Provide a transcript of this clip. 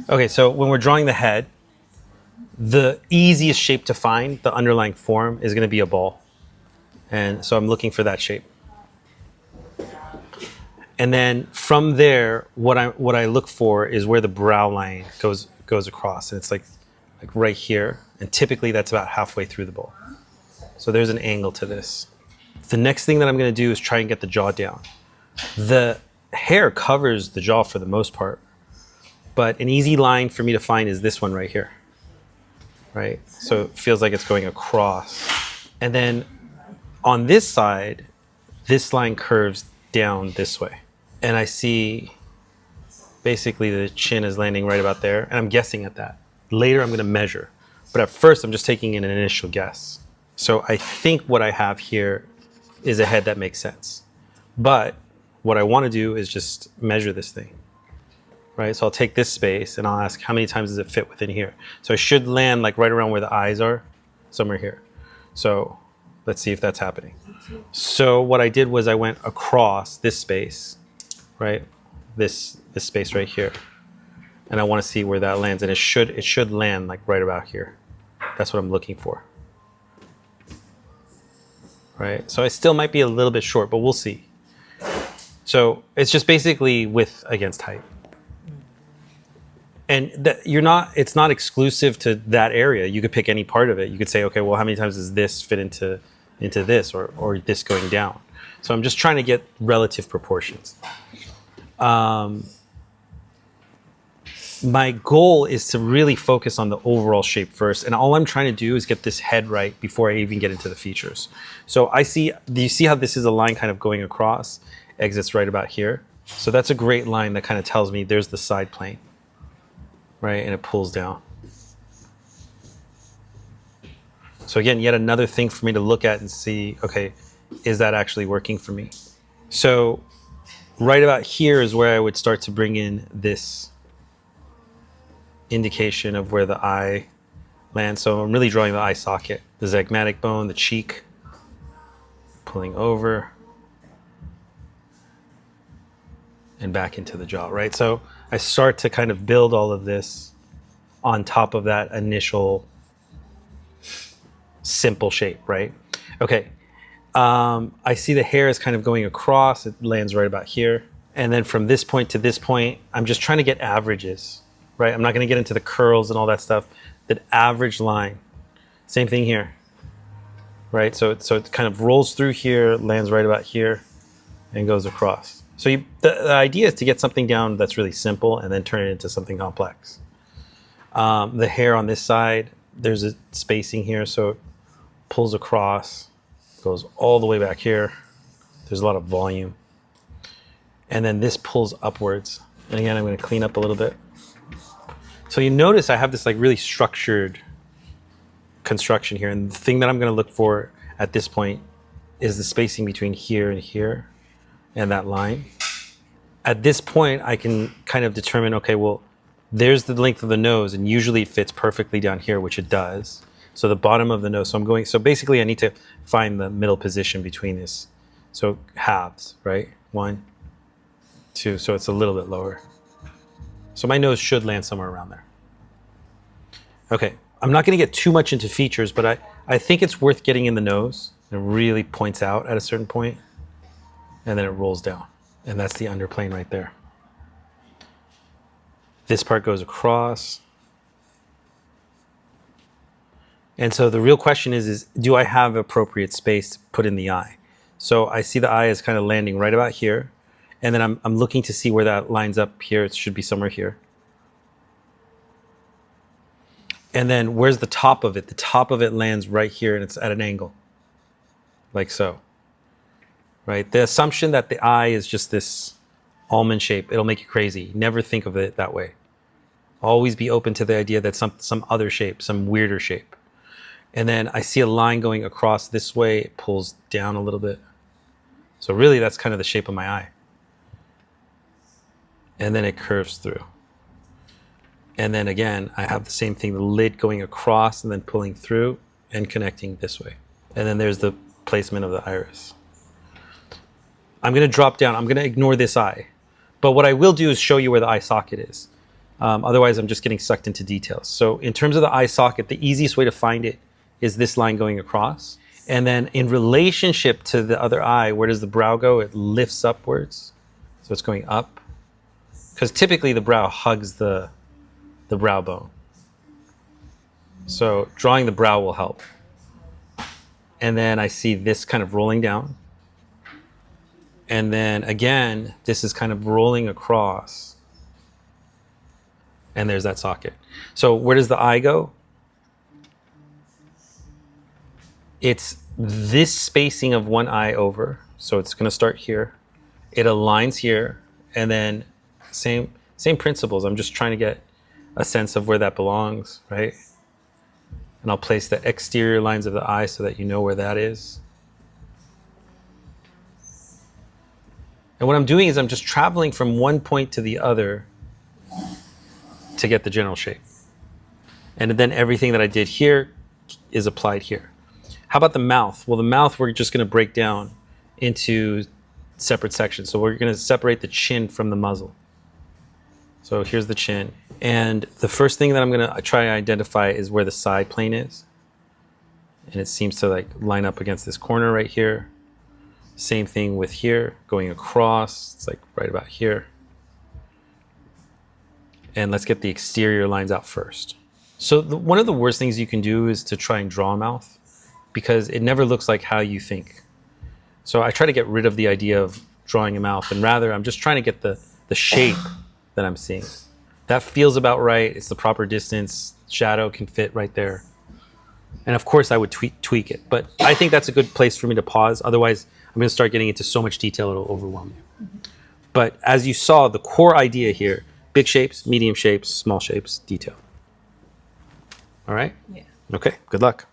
Okay, so when we're drawing the head, the easiest shape to find, the underlying form, is going to be a ball. And so I'm looking for that shape. And then from there, what I look for is where the brow line goes across. And it's like right here. And typically that's about halfway through the bowl. So there's an angle to this. The next thing that I'm going to do is try and get the jaw down. The hair covers the jaw for the most part. But an easy line for me to find is this one right here. Right? So it feels like it's going across. And then on this side, this line curves down this way. And I see basically the chin is landing right about there. And I'm guessing at that. Later, I'm going to measure. But at first, I'm just taking an initial guess. So I think what I have here is a head that makes sense. But what I want to do is just measure this thing. Right? So I'll take this space and I'll ask how many times does it fit within here. So I should land like right around where the eyes are, somewhere here. So let's see if that's happening. So what I did was I went across this space, right? This space right here. And I want to see where that lands. And it should land like right about here. That's what I'm looking for. Right? So I still might be a little bit short, but we'll see. So it's just basically width against height. And it's not exclusive to that area. You could pick any part of it. You could say, okay, well, how many times does this fit into this or this going down? So I'm just trying to get relative proportions. My goal is to really focus on the overall shape first. And all I'm trying to do is get this head right before I even get into the features. So do you see how this is a line kind of going across, exits right about here? So that's a great line that kind of tells me there's the side plane. Right, and it pulls down. So again, yet another thing for me to look at and see, okay, is that actually working for me? So right about here is where I would start to bring in this indication of where the eye lands. So I'm really drawing the eye socket, the zygomatic bone, the cheek, pulling over and back into the jaw, right? So I start to kind of build all of this on top of that initial simple shape, right? Okay, I see the hair is kind of going across. It lands right about here. And then from this point to this point, I'm just trying to get averages, right? I'm not going to get into the curls and all that stuff. That average line, same thing here, right? So it kind of rolls through here, lands right about here, and goes across. So the idea is to get something down that's really simple and then turn it into something complex. The hair on this side, there's a spacing here, so it pulls across, goes all the way back here. There's a lot of volume. And then this pulls upwards. And again, I'm going to clean up a little bit. So you notice I have this like really structured construction here. And the thing that I'm going to look for at this point is the spacing between here and here. And that line. At this point, I can kind of determine, okay, well, there's the length of the nose, and usually it fits perfectly down here, which it does. So the bottom of the nose, so basically I need to find the middle position between this. So halves, right? 1, 2, so it's a little bit lower. So my nose should land somewhere around there. Okay, I'm not gonna get too much into features, but I think it's worth getting in the nose. It really points out at a certain point. And then it rolls down. And that's the underplane right there. This part goes across. And so the real question is do I have appropriate space to put in the eye? So I see the eye is kind of landing right about here. And then I'm looking to see where that lines up here. It should be somewhere here. And then where's the top of it? The top of it lands right here and it's at an angle. Like so. Right? The assumption that the eye is just this almond shape, it'll make you crazy. Never think of it that way. Always be open to the idea that some other shape, some weirder shape. And then I see a line going across this way. It pulls down a little bit. So really that's kind of the shape of my eye. And then it curves through. And then again, I have the same thing, the lid going across and then pulling through and connecting this way. And then there's the placement of the iris. I'm going to drop down. I'm going to ignore this eye. But what I will do is show you where the eye socket is. Otherwise, I'm just getting sucked into details. So in terms of the eye socket, the easiest way to find it is this line going across. And then in relationship to the other eye, where does the brow go? It lifts upwards. So it's going up. Because typically the brow hugs the brow bone. So drawing the brow will help. And then I see this kind of rolling down. And then again, this is kind of rolling across. And there's that socket. So where does the eye go? It's this spacing of one eye over. So it's going to start here. It aligns here. And then same principles. I'm just trying to get a sense of where that belongs, right? And I'll place the exterior lines of the eye so that you know where that is. And what I'm doing is I'm just traveling from one point to the other to get the general shape. And then everything that I did here is applied here. How about the mouth? Well, the mouth we're just going to break down into separate sections. So we're going to separate the chin from the muzzle. So here's the chin. And the first thing that I'm going to try to identify is where the side plane is. And it seems to like line up against this corner right here. Same thing with here, going across, it's like right about here. And let's get the exterior lines out first. So one of the worst things you can do is to try and draw a mouth because it never looks like how you think. So I try to get rid of the idea of drawing a mouth and rather I'm just trying to get the shape that I'm seeing. That feels about right, it's the proper distance, shadow can fit right there. And of course I would tweak it, but I think that's a good place for me to pause. Otherwise, I'm going to start getting into so much detail, it'll overwhelm you. But as you saw, the core idea here, big shapes, medium shapes, small shapes, detail. All right? Yeah. Okay, good luck.